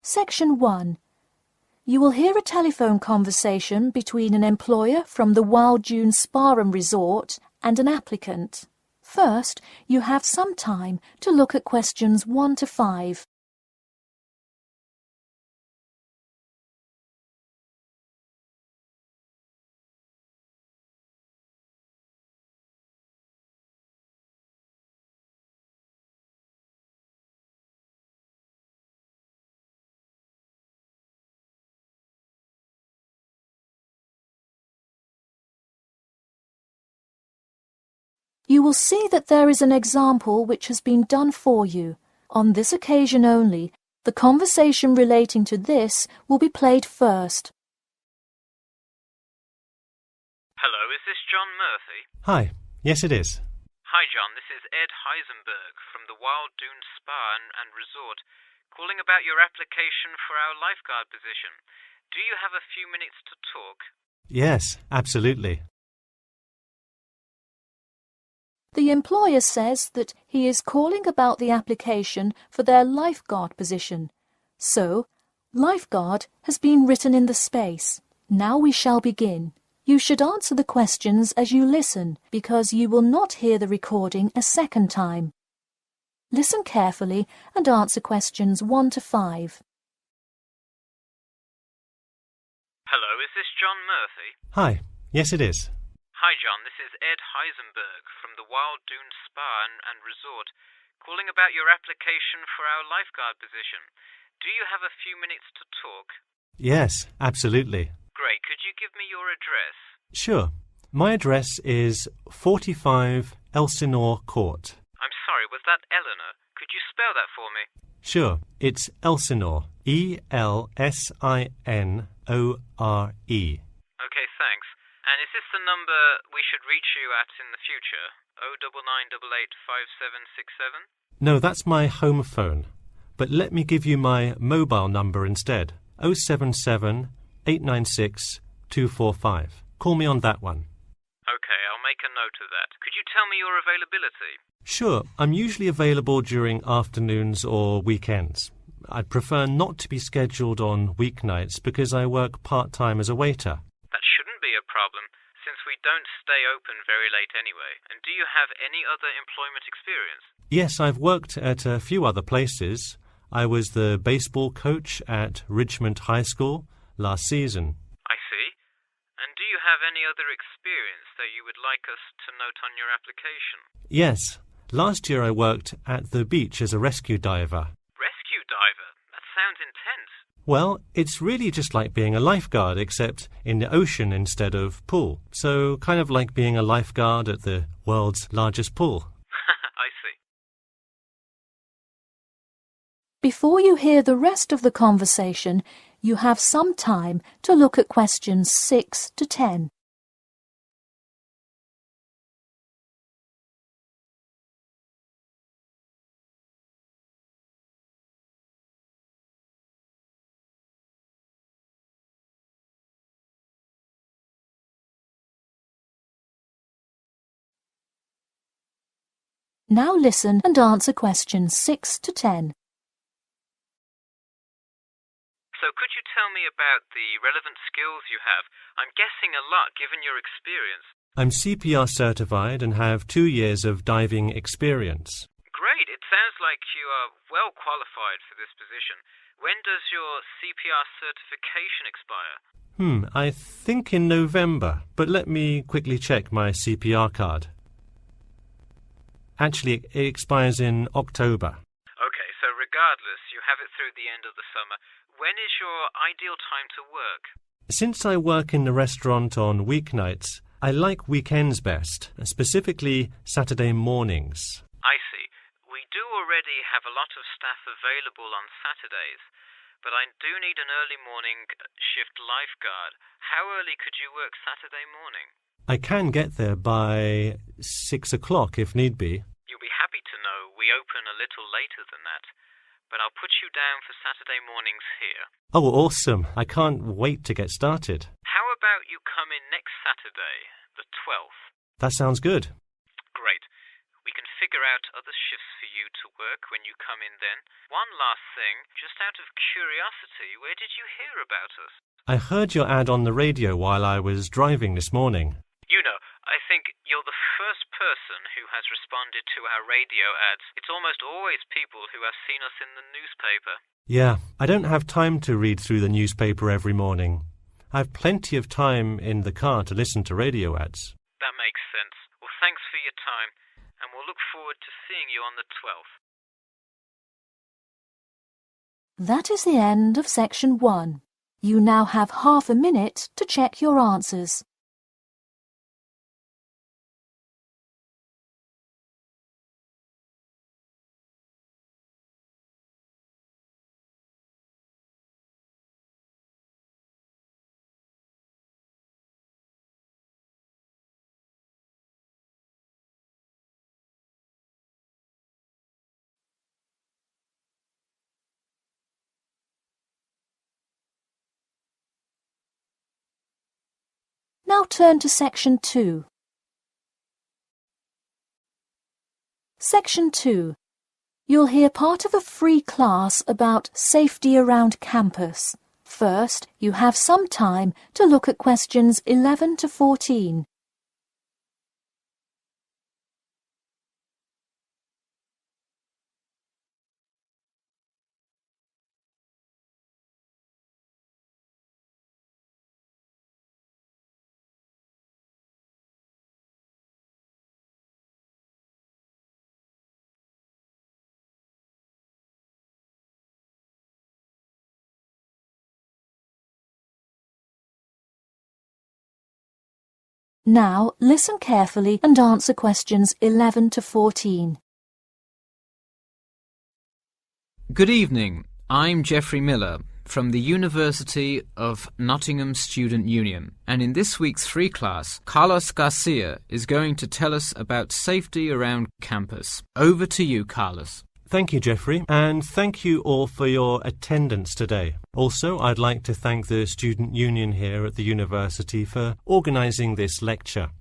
Section 1. You will hear a telephone conversation between an employer from the Wild Dune Spa and Resort and an applicant. First, you have some time to look at questions 1 to 5. You will see that there is an example which has been done for you. On this occasion only, the conversation relating to this will be played first. Hello, is this John Murphy? Hi, yes it is. Hi John, this is Ed Heisenberg from the Wild Dune Spa and Resort, calling about your application for our lifeguard position. Do you have a few minutes to talk? Yes, absolutely. The employer says that he is calling about the application for their lifeguard position. So, lifeguard has been written in the space. Now we shall begin. You should answer the questions as you listen, because you will not hear the recording a second time. Listen carefully and answer questions 1 to 5. Hello, is this John Murphy? Hi, yes it is. Hi John, this is Ed Heisenberg from the Wild Dune Spa and Resort, calling about your application for our lifeguard position. Do you have a few minutes to talk? Yes, absolutely. Great, could you give me your address? Sure. My address is 45 Elsinore Court. I'm sorry, was that Eleanor? Could you spell that for me? Sure, it's Elsinore. E-L-S-I-N-O-R-E. Okay, thanks. And is this the number we should reach you at in the future? 099885767? No, that's my home phone. But let me give you my mobile number instead. 077 896 245. Call me on that one. Okay, I'll make a note of that. Could you tell me your availability? Sure, I'm usually available during afternoons or weekends. I'd prefer not to be scheduled on weeknights because I work part-time as a waiter. That shouldn't be a problem, since we don't stay open very late anyway. And do you have any other employment experience? Yes, I've worked at a few other places. I was the baseball coach at Richmond High School last season. I see. And do you have any other experience that you would like us to note on your application? Yes. Last year I worked at the beach as a rescue diver. Rescue diver? That sounds intense. Well, it's really just like being a lifeguard, except in the ocean instead of pool. So kind of like being a lifeguard at the world's largest pool. I see. Before you hear the rest of the conversation, you have some time to look at questions 6 to 10. Now listen and answer questions 6 to 10. So could you tell me about the relevant skills you have? I'm guessing a lot given your experience. I'm CPR certified and have 2 years of diving experience. Great, it sounds like you are well qualified for this position. When does your CPR certification expire? I think in November, but let me quickly check my CPR card. Actually, it expires in October. Okay, so regardless, you have it through the end of the summer. When is your ideal time to work? Since I work in the restaurant on weeknights, I like weekends best, specifically Saturday mornings. I see. We do already have a lot of staff available on Saturdays, but I do need an early morning shift lifeguard. How early could you work Saturday morning? I can get there by 6 o'clock if need be. You'll be happy to know we open a little later than that, but I'll put you down for Saturday mornings here. Oh, awesome. I can't wait to get started. How about you come in next Saturday, the 12th? That sounds good. Great. We can figure out other shifts for for you to work when you come in then. One last thing, just out of curiosity, where did you hear about us? I heard your ad on the radio while I was driving this morning. You know, I think you're the first person who has responded to our radio ads. It's almost always people who have seen us in the newspaper. Yeah, I don't have time to read through the newspaper every morning. I've plenty of time in the car to listen to radio ads. That makes sense. Well, thanks for your time, and we'll look forward to seeing you on the 12th. That is the end of section 1. You now have half a minute to check your answers. Now turn to section 2. Section 2. You'll hear part of a free class about safety around campus. First, you have some time to look at questions 11 to 14. Now listen carefully and answer questions 11 to 14. Good evening. I'm Geoffrey Miller from the University of Nottingham Student Union, and in this week's free class, Carlos Garcia is going to tell us about safety around campus. Over to you, Carlos. Thank you, Geoffrey, and thank you all for your attendance today. Also, I'd like to thank the Student Union here at the university for organising this lecture.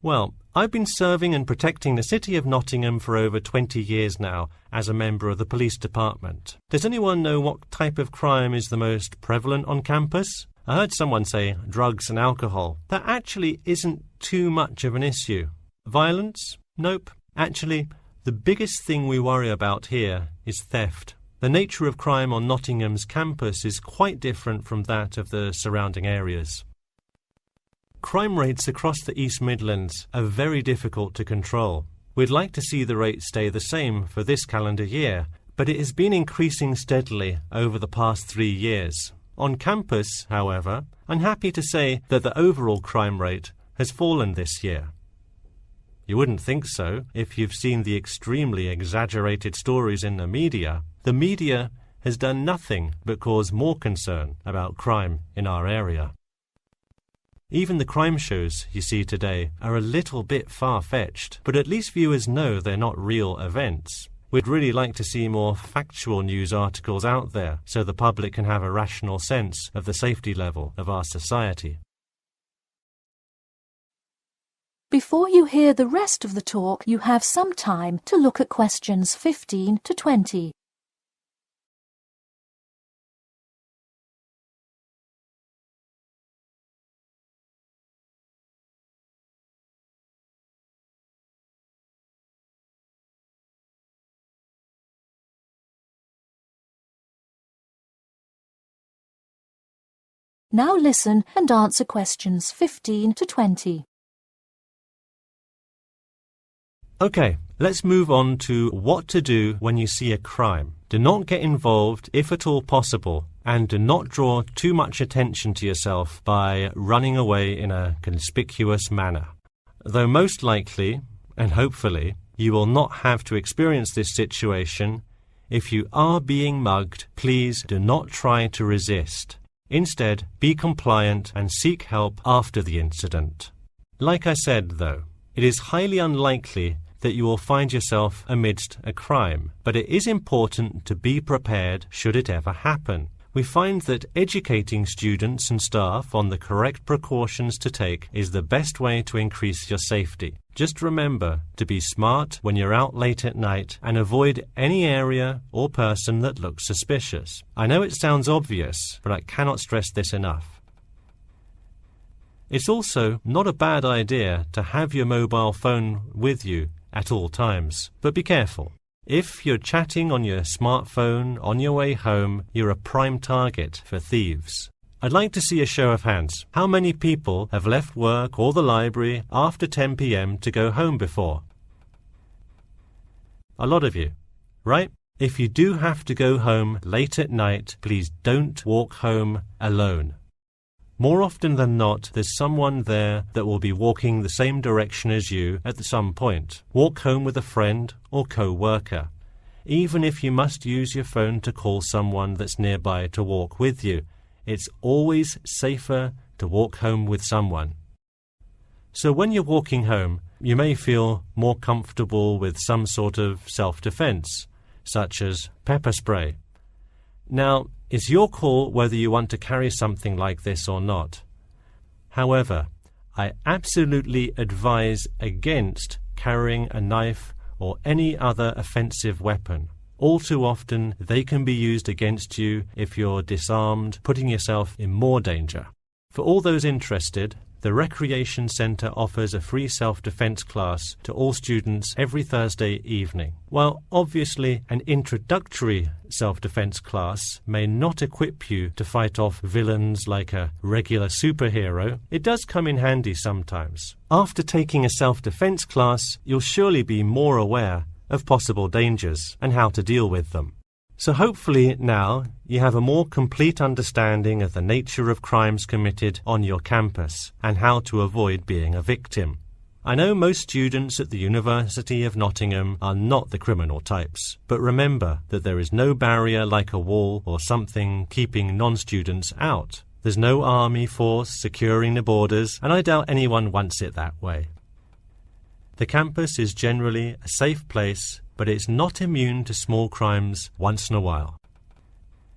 Well, I've been serving and protecting the city of Nottingham for over 20 years now as a member of the police department. Does anyone know what type of crime is the most prevalent on campus? I heard someone say drugs and alcohol. That actually isn't too much of an issue. Violence? Nope. Actually, the biggest thing we worry about here is theft. The nature of crime on Nottingham's campus is quite different from that of the surrounding areas. Crime rates across the East Midlands are very difficult to control. We'd like to see the rate stay the same for this calendar year, but it has been increasing steadily over the past 3 years. On campus, however, I'm happy to say that the overall crime rate has fallen this year. You wouldn't think so if you've seen the extremely exaggerated stories in the media. The media has done nothing but cause more concern about crime in our area. Even the crime shows you see today are a little bit far-fetched, but at least viewers know they're not real events. We'd really like to see more factual news articles out there so the public can have a rational sense of the safety level of our society. Before you hear the rest of the talk, you have some time to look at questions 15 to 20. Now listen and answer questions 15 to 20. Okay, let's move on to what to do when you see a crime. Do not get involved if at all possible, and do not draw too much attention to yourself by running away in a conspicuous manner. Though most likely, and hopefully, you will not have to experience this situation, if you are being mugged, please do not try to resist. Instead, be compliant and seek help after the incident. Like I said, though, it is highly unlikely that you will find yourself amidst a crime, but it is important to be prepared should it ever happen. we find that educating students and staff on the correct precautions to take is the best way to increase your safety. Just remember to be smart when you're out late at night and avoid any area or person that looks suspicious. I know it sounds obvious, but I cannot stress this enough. It's also not a bad idea to have your mobile phone with you at all times, but be careful. If you're chatting on your smartphone on your way home, you're a prime target for thieves. I'd like to see a show of hands. How many people have left work or the library after 10 p.m. to go home before? A lot of you, right? If you do have to go home late at night, please don't walk home alone. More often than not, there's someone there that will be walking the same direction as you at some point. Walk home with a friend or co-worker. Even if you must use your phone to call someone that's nearby to walk with you, it's always safer to walk home with someone. So when you're walking home, you may feel more comfortable with some sort of self-defense, such as pepper spray. Now, it's your call whether you want to carry something like this or not. However, I absolutely advise against carrying a knife or any other offensive weapon. All too often, they can be used against you if you're disarmed, putting yourself in more danger. For all those interested, the Recreation Centre offers a free self-defense class to all students every Thursday evening. While obviously an introductory self-defense class may not equip you to fight off villains like a regular superhero, it does come in handy sometimes. After taking a self-defense class, you'll surely be more aware of possible dangers and how to deal with them. So hopefully now you have a more complete understanding of the nature of crimes committed on your campus and how to avoid being a victim. I know most students at the University of Nottingham are not the criminal types, but remember that there is no barrier like a wall or something keeping non-students out. There's no army force securing the borders, and I doubt anyone wants it that way. The campus is generally a safe place, but it's not immune to small crimes once in a while.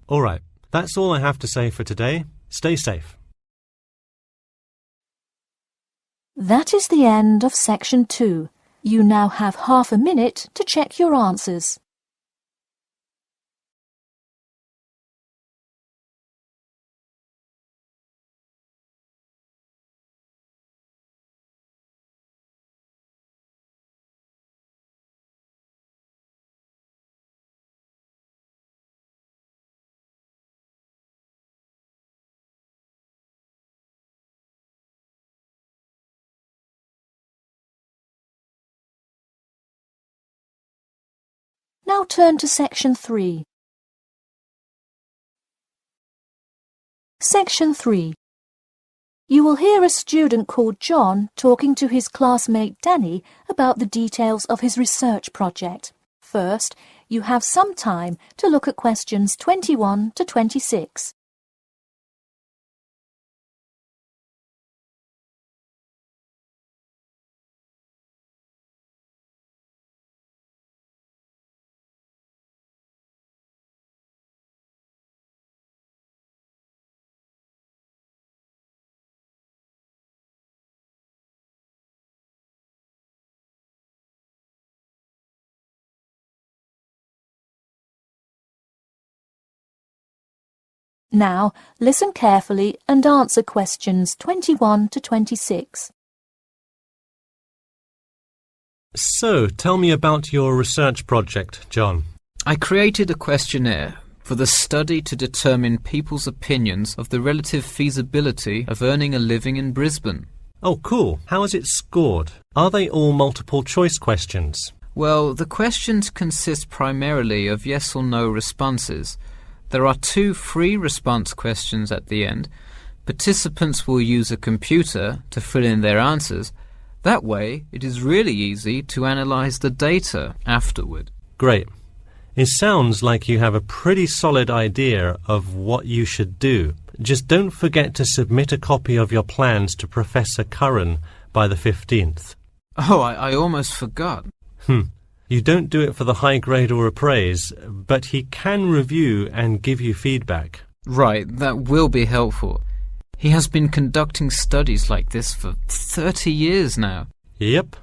All right, that's all I have to say for today. Stay safe. That is the end of section 2. You now have half a minute to check your answers. Now turn to section 3. Section 3. You will hear a student called John talking to his classmate Danny about the details of his research project. First, you have some time to look at questions 21 to 26. Now, listen carefully and answer questions 21 to 26. So, tell me about your research project, John. I created a questionnaire for the study to determine people's opinions of the relative feasibility of earning a living in Brisbane. Oh, cool. How is it scored? Are they all multiple choice questions? Well, the questions consist primarily of yes or no responses. There are 2 free response questions at the end. Participants will use a computer to fill in their answers. That way, it is really easy to analyse the data afterward. Great. It sounds like you have a pretty solid idea of what you should do. Just don't forget to submit a copy of your plans to Professor Curran by the 15th. Oh, I almost forgot. You don't do it for the high grade or a praise, but he can review and give you feedback. Right, that will be helpful. He has been conducting studies like this for 30 years now. Yep.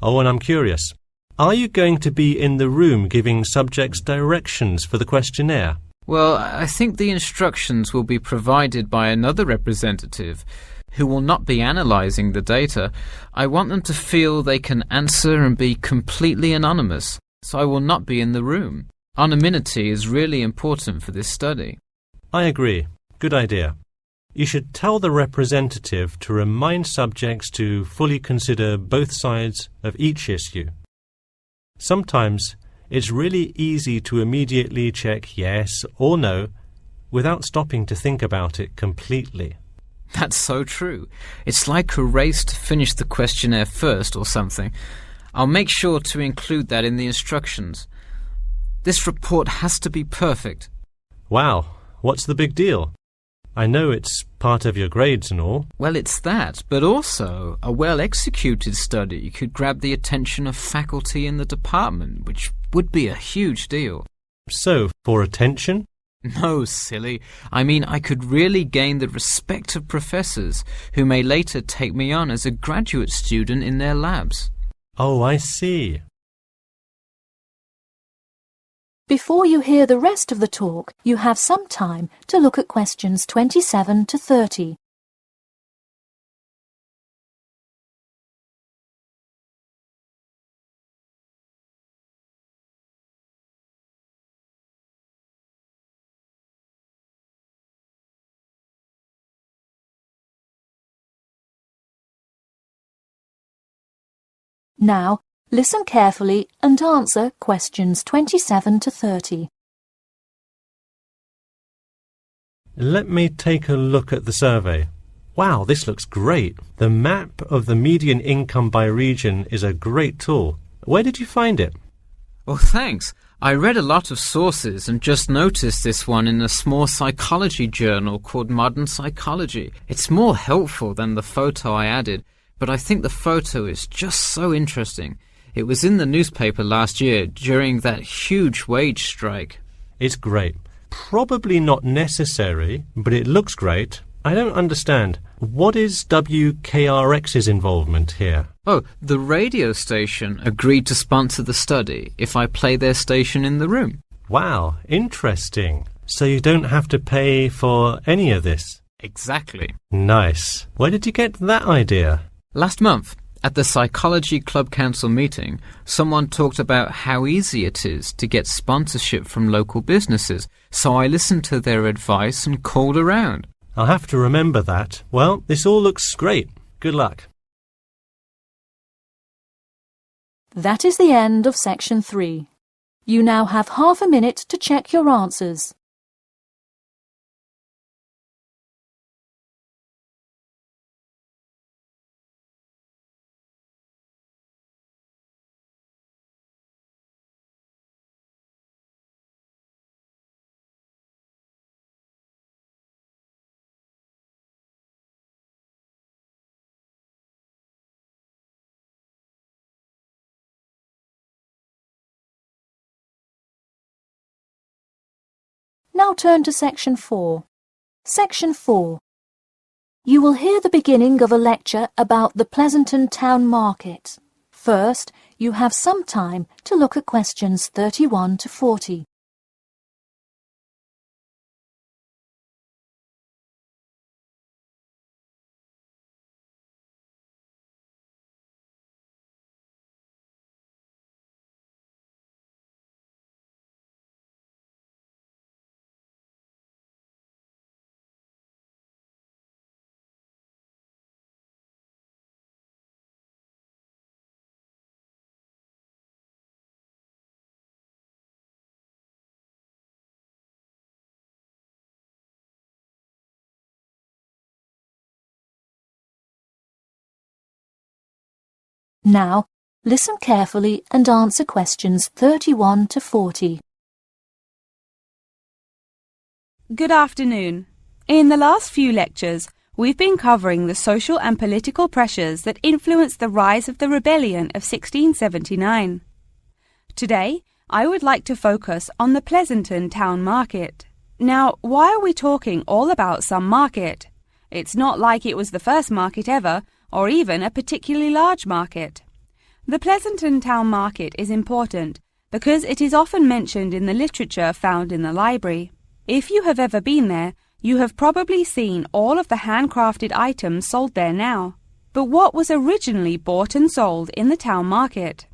Oh, and I'm curious. Are you going to be in the room giving subjects directions for the questionnaire? Well, I think the instructions will be provided by another representative who will not be analysing the data. I want them to feel they can answer and be completely anonymous, so I will not be in the room. Anonymity is really important for this study. I agree. Good idea. You should tell the representative to remind subjects to fully consider both sides of each issue. Sometimes it's really easy to immediately check yes or no without stopping to think about it completely. That's so true. It's like a race to finish the questionnaire first or something. I'll make sure to include that in the instructions. This report has to be perfect. Wow, what's the big deal? I know it's part of your grades and all. Well, it's that, but also a well-executed study could grab the attention of faculty in the department, which would be a huge deal. So, for attention? No, silly. I mean, I could really gain the respect of professors who may later take me on as a graduate student in their labs. Oh, I see. Before you hear the rest of the talk, you have some time to look at questions 27 to 30. Now, listen carefully and answer questions 27 to 30. Let me take a look at the survey. Wow, this looks great. The map of the median income by region is a great tool. Where did you find it? Oh, thanks. I read a lot of sources and just noticed this one in a small psychology journal called Modern Psychology. It's more helpful than the photo I added, but I think the photo is just so interesting. It was in the newspaper last year during that huge wage strike. It's great. Probably not necessary, but it looks great. I don't understand. What is WKRX's involvement here? Oh, the radio station agreed to sponsor the study if I play their station in the room. Wow, interesting. So you don't have to pay for any of this? Exactly. Nice. Where did you get that idea? Last month, at the Psychology Club Council meeting, someone talked about how easy it is to get sponsorship from local businesses, so I listened to their advice and called around. I'll have to remember that. Well, this all looks great. Good luck. That is the end of section 3. You now have half a minute to check your answers. Now turn to section 4. Section 4. You will hear the beginning of a lecture about the Pleasanton Town Market. First, you have some time to look at questions 31 to 40. Now, listen carefully and answer questions 31 to 40. Good afternoon. In the last few lectures, we've been covering the social and political pressures that influenced the rise of the rebellion of 1679. Today, I would like to focus on the Pleasanton Town Market. Now, why are we talking all about some market? It's not like it was the first market ever, or even a particularly large market. The Pleasanton Town Market is important because it is often mentioned in the literature found in the library. If you have ever been there, you have probably seen all of the handcrafted items sold there now. But what was originally bought and sold in the town market?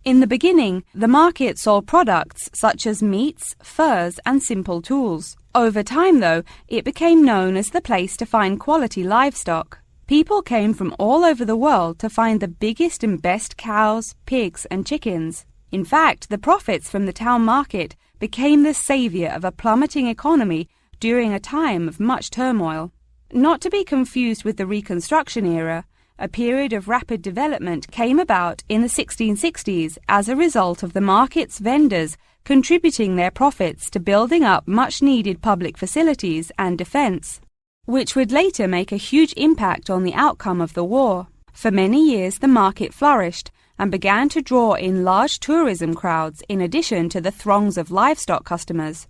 In the beginning, the market sold products such as meats, furs, and simple tools. Over time, though, it became known as the place to find quality livestock. People came from all over the world to find the biggest and best cows, pigs, and chickens. In fact, the profits from the town market became the savior of a plummeting economy during a time of much turmoil. Not to be confused with the Reconstruction era, a period of rapid development came about in the 1660s as a result of the market's vendors contributing their profits to building up much-needed public facilities and defense, which would later make a huge impact on the outcome of the war. For many years, the market flourished and began to draw in large tourism crowds in addition to the throngs of livestock customers.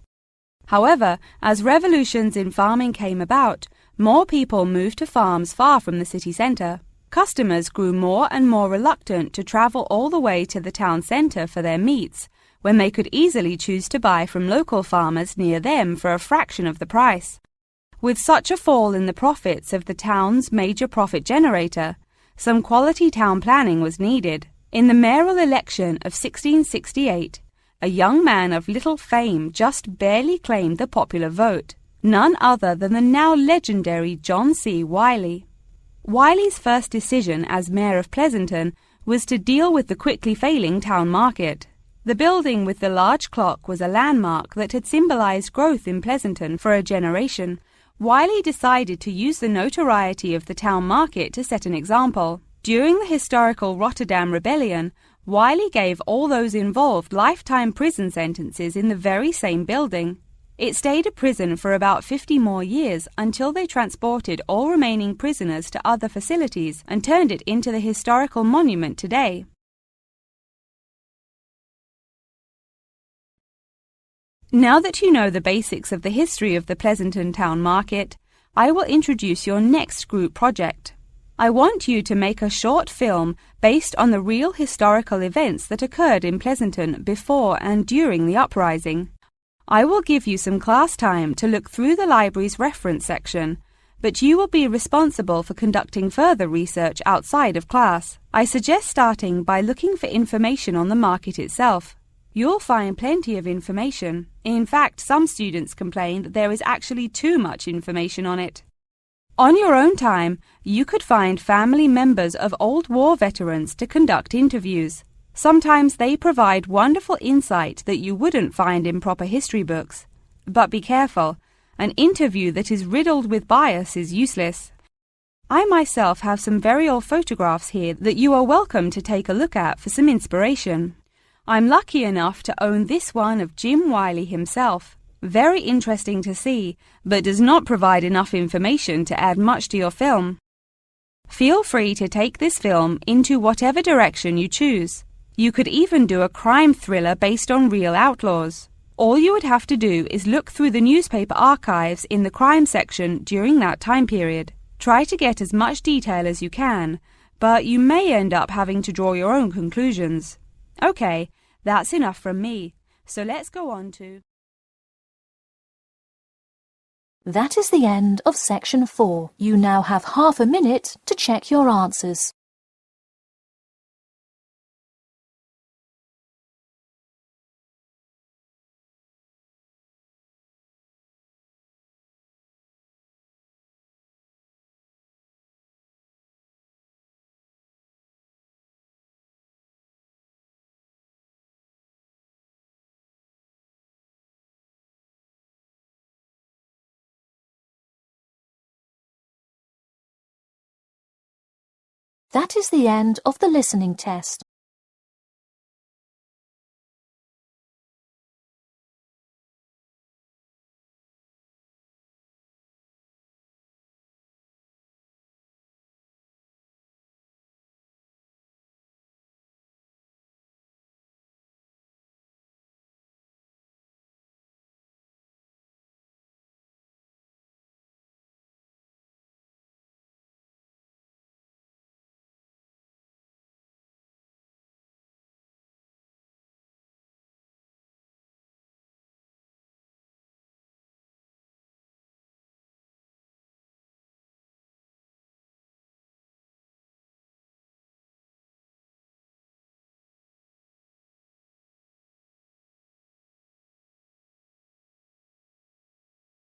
However, as revolutions in farming came about, more people moved to farms far from the city centre. Customers grew more and more reluctant to travel all the way to the town centre for their meats, when they could easily choose to buy from local farmers near them for a fraction of the price. With such a fall in the profits of the town's major profit generator, some quality town planning was needed. In the mayoral election of 1668, a young man of little fame just barely claimed the popular vote, none other than the now legendary John C. Wiley. Wiley's first decision as mayor of Pleasanton was to deal with the quickly failing town market. The building with the large clock was a landmark that had symbolized growth in Pleasanton for a generation. Wiley decided to use the notoriety of the town market to set an example. During the historical Rotterdam Rebellion, Wiley gave all those involved lifetime prison sentences in the very same building. It stayed a prison for about 50 more years until they transported all remaining prisoners to other facilities and turned it into the historical monument today. Now that you know the basics of the history of the Pleasanton Town Market, I will introduce your next group project. I want you to make a short film based on the real historical events that occurred in Pleasanton before and during the uprising. I will give you some class time to look through the library's reference section, but you will be responsible for conducting further research outside of class. I suggest starting by looking for information on the market itself. You'll find plenty of information. In fact, some students complain that there is actually too much information on it. On your own time, you could find family members of old war veterans to conduct interviews. Sometimes they provide wonderful insight that you wouldn't find in proper history books. But be careful, an interview that is riddled with bias is useless. I myself have some very old photographs here that you are welcome to take a look at for some inspiration. I'm lucky enough to own this one of Jim Wiley himself. Very interesting to see, but does not provide enough information to add much to your film. Feel free to take this film into whatever direction you choose. You could even do a crime thriller based on real outlaws. All you would have to do is look through the newspaper archives in the crime section during that time period. Try to get as much detail as you can, but you may end up having to draw your own conclusions. Okay, that's enough from me, so let's go on to... That is the end of section 4. You now have half a minute to check your answers. That is the end of the listening test.